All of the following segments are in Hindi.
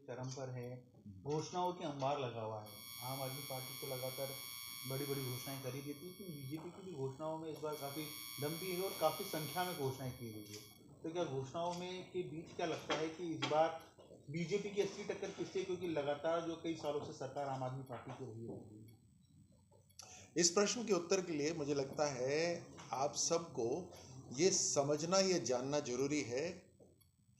चरम पर है, घोषणाओं के अंबार लगा हुआ है। आम आदमी पार्टी तो लगातार बड़ी बड़ी घोषणाएं करी देती है, लेकिन बीजेपी की भी घोषणाओं में इस बार काफ़ी दम भी है और काफ़ी संख्या में घोषणाएं की गई है। तो क्या घोषणाओं में के बीच क्या लगता है कि इस बार बीजेपी की असली टक्कर किससे, क्योंकि लगातार जो कई सालों से सरकार आम आदमी पार्टी की रही है? इस प्रश्न के उत्तर के लिए मुझे लगता है आप सबको ये समझना, ये जानना जरूरी है।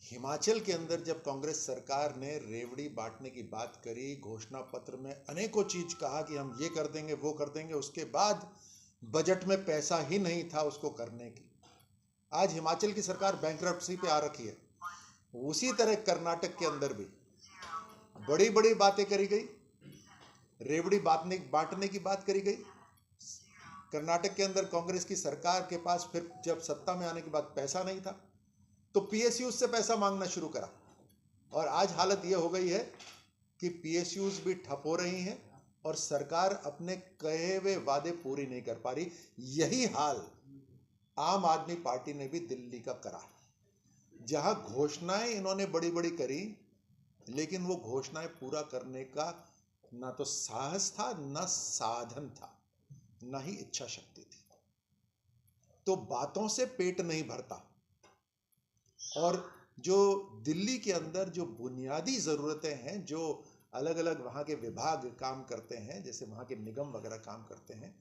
हिमाचल के अंदर जब कांग्रेस सरकार ने रेवड़ी बांटने की बात करी, घोषणा पत्र में अनेकों चीज कहा कि हम ये कर देंगे वो कर देंगे, उसके बाद बजट में पैसा ही नहीं था उसको करने की। आज हिमाचल की सरकार बैंकरप्सी पे आ रखी है। उसी तरह कर्नाटक के अंदर भी बड़ी बड़ी बातें करी गई, रेवड़ी बांटने की बात करी गई। कर्नाटक के अंदर कांग्रेस की सरकार के पास फिर जब सत्ता में आने के बाद पैसा नहीं था तो पीएसयूज से पैसा मांगना शुरू करा, और आज हालत यह हो गई है कि पीएसयूज भी ठप हो रही हैं और सरकार अपने कहे हुए वादे पूरी नहीं कर पा रही। यही हाल आम आदमी पार्टी ने भी दिल्ली का करा, जहां घोषणाएं इन्होंने बड़ी बड़ी करी, लेकिन वो घोषणाएं पूरा करने का ना तो साहस था, ना साधन था, ना ही इच्छा शक्ति थी। तो बातों से पेट नहीं भरता, और जो दिल्ली के अंदर जो बुनियादी ज़रूरतें हैं, जो अलग अलग वहाँ के विभाग काम करते हैं, जैसे वहाँ के निगम वगैरह काम करते हैं,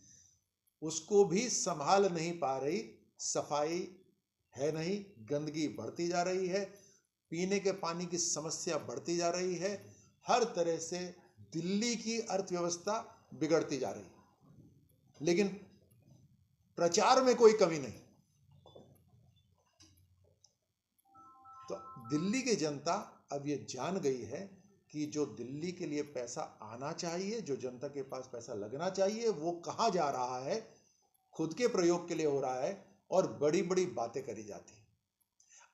उसको भी संभाल नहीं पा रही। सफाई है नहीं, गंदगी बढ़ती जा रही है, पीने के पानी की समस्या बढ़ती जा रही है, हर तरह से दिल्ली की अर्थव्यवस्था बिगड़ती जा रही है, लेकिन प्रचार में कोई कमी नहीं। तो दिल्ली की जनता अब ये जान गई है कि जो दिल्ली के लिए पैसा आना चाहिए, जो जनता के पास पैसा लगना चाहिए, वो कहाँ जा रहा है, खुद के प्रयोग के लिए हो रहा है, और बड़ी बड़ी बातें करी जाती,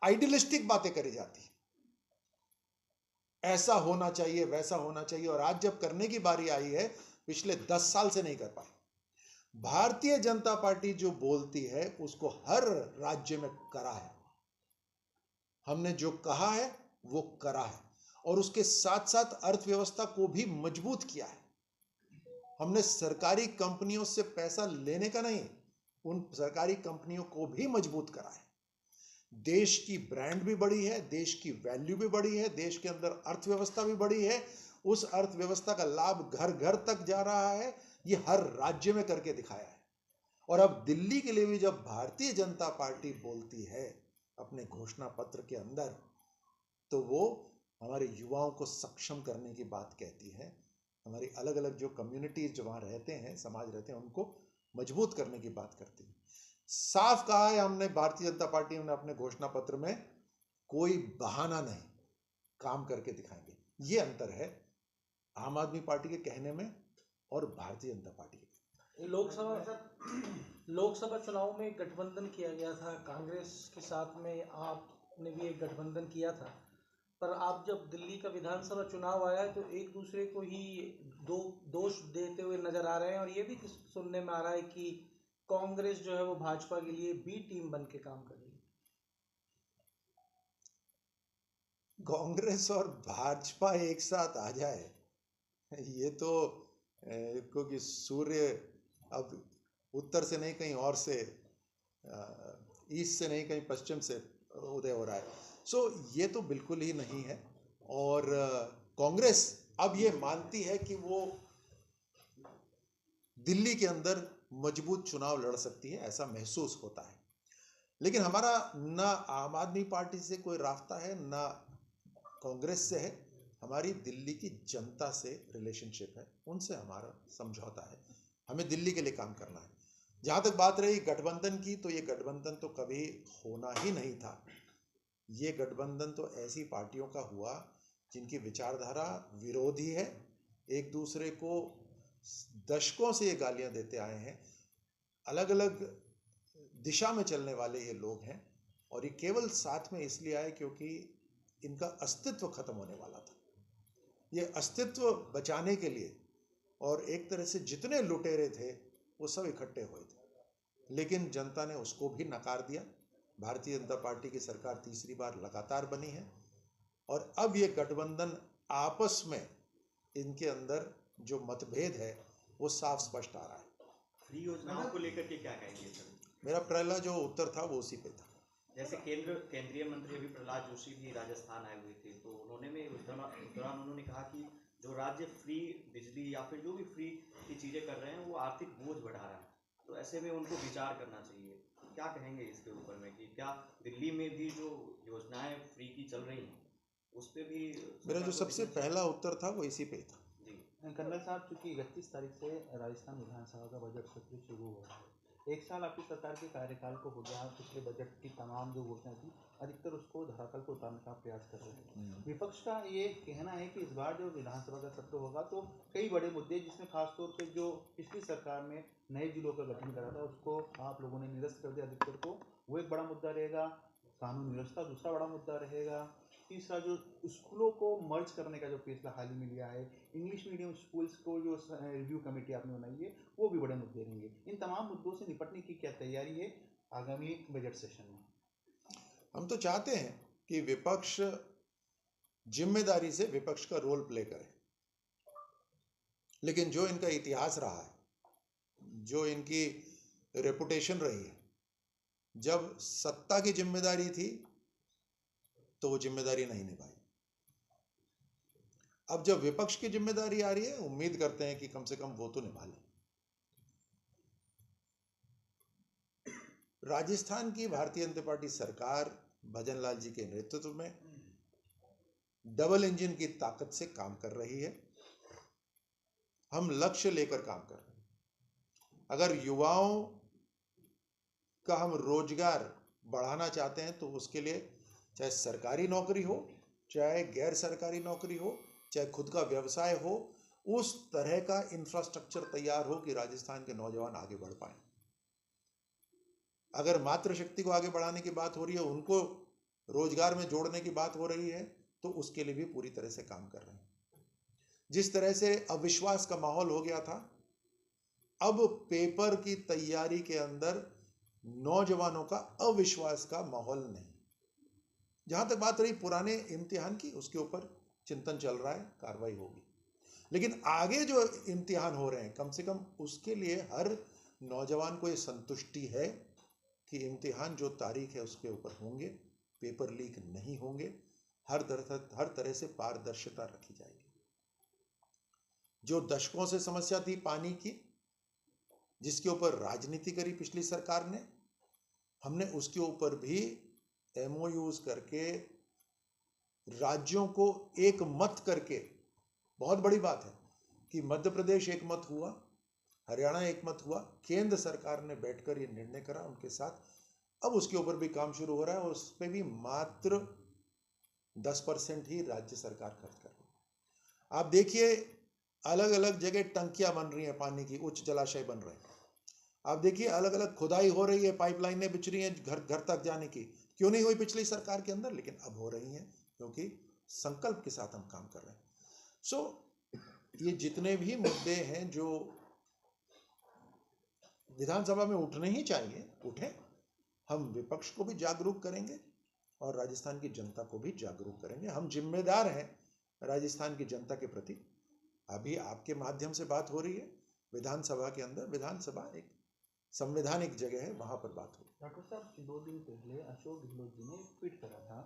आइडियलिस्टिक बातें करी जाती, ऐसा होना चाहिए वैसा होना चाहिए, और आज जब करने की बारी आई है, पिछले 10 साल से नहीं कर पाए। भारतीय जनता पार्टी जो बोलती है उसको हर राज्य में करा है। हमने जो कहा है वो करा है, और उसके साथ साथ अर्थव्यवस्था को भी मजबूत किया है। हमने सरकारी कंपनियों से पैसा लेने का नहीं, उन सरकारी कंपनियों को भी मजबूत करा है। देश की ब्रांड भी बढ़ी है, देश की वैल्यू भी बढ़ी है, देश के अंदर अर्थव्यवस्था भी बढ़ी है। उस अर्थव्यवस्था का लाभ घर घर तक जा रहा है, ये हर राज्य में करके दिखाया है। और अब दिल्ली के लिए भी जब भारतीय जनता पार्टी बोलती है अपने घोषणा पत्र के अंदर, तो वो हमारे युवाओं को सक्षम करने की बात कहती है, हमारी अलग अलग जो कम्युनिटीज जो वहाँ रहते हैं, समाज रहते हैं, उनको मजबूत करने की बात करती है। साफ कहा है हमने, भारतीय जनता पार्टी ने अपने घोषणा पत्र में, कोई बहाना नहीं, काम करके दिखाएंगे। ये अंतर है आम आदमी पार्टी के कहने में और भारतीय जनता पार्टी के। लोकसभा चुनाव में गठबंधन किया गया था, कांग्रेस के साथ में आपने भी एक गठबंधन किया था, पर आप जब दिल्ली का विधानसभा चुनाव आया तो एक दूसरे को ही दोष देते हुए नजर आ रहे हैं, और ये भी सुनने में आ रहा है कि कांग्रेस जो है वो भाजपा के लिए बी टीम बन के काम कर रही है। कांग्रेस और भाजपा एक साथ आ जाए, ये तो क्योंकि सूर्य अब उत्तर से नहीं कहीं और से, ईस्ट से नहीं कहीं पश्चिम से उदय हो रहा है। सो ये तो बिल्कुल ही नहीं है। और कांग्रेस अब ये मानती है कि वो दिल्ली के अंदर मजबूत चुनाव लड़ सकती है, ऐसा महसूस होता है। लेकिन हमारा ना आम आदमी पार्टी से कोई रास्ता है, ना कांग्रेस से है, हमारी दिल्ली की जनता से रिलेशनशिप है, उनसे हमारा समझौता है। हमें दिल्ली के लिए काम करना है। जहाँ तक बात रही गठबंधन की, तो ये गठबंधन तो कभी होना ही नहीं था। ये गठबंधन तो ऐसी पार्टियों का हुआ जिनकी विचारधारा विरोधी है, एक दूसरे को दशकों से ये गालियां देते आए हैं, अलग अलग दिशा में चलने वाले ये लोग हैं, और ये केवल साथ में इसलिए आए क्योंकि इनका अस्तित्व खत्म होने वाला था। ये अस्तित्व बचाने के लिए, और एक तरह से जितने लुटेरे थे वो सब इकट्ठे हुए थे, लेकिन जनता ने उसको भी नकार दिया। भारतीय जनता पार्टी की सरकार तीसरी बार लगातार बनी है, और अब ये गठबंधन आपस में इनके अंदर जो मतभेद है वो साफ स्पष्ट आ रहा है। फ्री योजनाओं को लेकर के क्या कहेंगे सर? मेरा पहला जो उत्तर था वो उसी पे था। जैसे केंद्रीय मंत्री अभी प्रहलाद जोशी भी राजस्थान आए हुए थे, तो उन्होंने में उस दौरान उन्होंने कहा कि जो राज्य फ्री बिजली या फिर जो भी फ्री की चीज़ें कर रहे हैं वो आर्थिक बोझ बढ़ा रहा है, तो ऐसे में उनको विचार करना चाहिए। क्या कहेंगे इसके ऊपर में कि क्या दिल्ली में भी जो योजनाएं फ्री की चल रही हैं उस पर भी मेरा जो सबसे पहला उत्तर था वो इसी पे था। जी कर्नल साहब, चूंकि 31 तारीख से राजस्थान विधानसभा का बजट सत्र शुरू हो रहा है, एक साल आपकी सरकार के कार्यकाल को हो गया, पिछले बजट की तमाम जो घोषणाएं थी अधिकतर उसको धरातल पर उतारने का प्रयास कर रहे थे। विपक्ष का ये कहना है कि इस बार जो विधानसभा का सत्र होगा तो कई बड़े मुद्दे, जिसमें खासतौर पे जो पिछली सरकार में नए जिलों का गठन करा था उसको आप लोगों ने निरस्त कर दिया अधिकतर को, वो एक बड़ा मुद्दा रहेगा। कानून व्यवस्था दूसरा बड़ा मुद्दा रहेगा। तीसरा, जो स्कूलों को मर्ज करने का जो फैसला हाल ही में लिया है, इंग्लिश मीडियम स्कूल्स को जो रिव्यू कमेटी आपने बनाई है, वो भी बड़े मुद्दे रहेंगे। इन तमाम मुद्दों से निपटने की क्या तैयारी है आगामी बजट सेशन में? हम तो चाहते हैं कि विपक्ष जिम्मेदारी से विपक्ष का रोल प्ले करे, लेकिन जो इनका इतिहास रहा है, जो इनकी रेपुटेशन रही है, जब सत्ता की जिम्मेदारी थी तो वो जिम्मेदारी नहीं निभाई। अब जब विपक्ष की जिम्मेदारी आ रही है, उम्मीद करते हैं कि कम से कम वो तो निभा लें। राजस्थान की भारतीय जनता पार्टी सरकार भजन लाल जी के नेतृत्व में डबल इंजन की ताकत से काम कर रही है। हम लक्ष्य लेकर काम कर रहे हैं। अगर युवाओं का हम रोजगार बढ़ाना चाहते हैं तो उसके लिए चाहे सरकारी नौकरी हो, चाहे गैर सरकारी नौकरी हो, चाहे खुद का व्यवसाय हो, उस तरह का इंफ्रास्ट्रक्चर तैयार हो कि राजस्थान के नौजवान आगे बढ़ पाए। अगर मातृशक्ति को आगे बढ़ाने की बात हो रही है, उनको रोजगार में जोड़ने की बात हो रही है, तो उसके लिए भी पूरी तरह से काम कर रहे हैं। जिस तरह से अविश्वास का माहौल हो गया था, अब पेपर की तैयारी के अंदर नौजवानों का अविश्वास का माहौल नहीं। जहां तक बात रही पुराने इम्तिहान की, उसके ऊपर चिंतन चल रहा है, कार्रवाई होगी। लेकिन आगे जो इम्तिहान हो रहे हैं, कम से कम उसके लिए हर नौजवान को ये संतुष्टि है कि इम्तिहान जो तारीख है उसके ऊपर होंगे, पेपर लीक नहीं होंगे, हर तरह से पारदर्शिता रखी जाएगी। जो दशकों से समस्या थी पानी की, जिसके ऊपर राजनीति करी पिछली सरकार ने, हमने उसके ऊपर भी एमओयूज करके राज्यों को एक मत करके, बहुत बड़ी बात है कि मध्य प्रदेश एक मत हुआ, हरियाणा एक मत हुआ, केंद्र सरकार ने बैठकर ये निर्णय करा उनके साथ। अब उसके ऊपर भी काम शुरू हो रहा है और उस पर भी मात्र 10% ही राज्य सरकार खर्च कर रही है। आप देखिए अलग अलग जगह टंकियां बन रही हैं, पानी की उच्च जलाशय बन रहे हैं। आप देखिए अलग अलग खुदाई हो रही है, पाइपलाइनें बिछ रही हैं घर घर तक जाने की। क्यों नहीं हुई पिछली सरकार के अंदर, लेकिन अब हो रही हैं, क्योंकि संकल्प के साथ हम काम कर रहे हैं। ये जितने भी मुद्दे हैं जो विधानसभा में उठने ही चाहिए, उठे। हम विपक्ष को भी जागरूक करेंगे और राजस्थान की जनता को भी जागरूक करेंगे। हम जिम्मेदार हैं राजस्थान की जनता के प्रति। अभी आपके माध्यम से बात हो रही है विधानसभा के अंदर। विधानसभा एक संवैधानिक जगह है, वहां पर बात हो। डॉक्टर साहब, 2 दिन पहले अशोक गहलोत जी ने एक ट्वीट करा था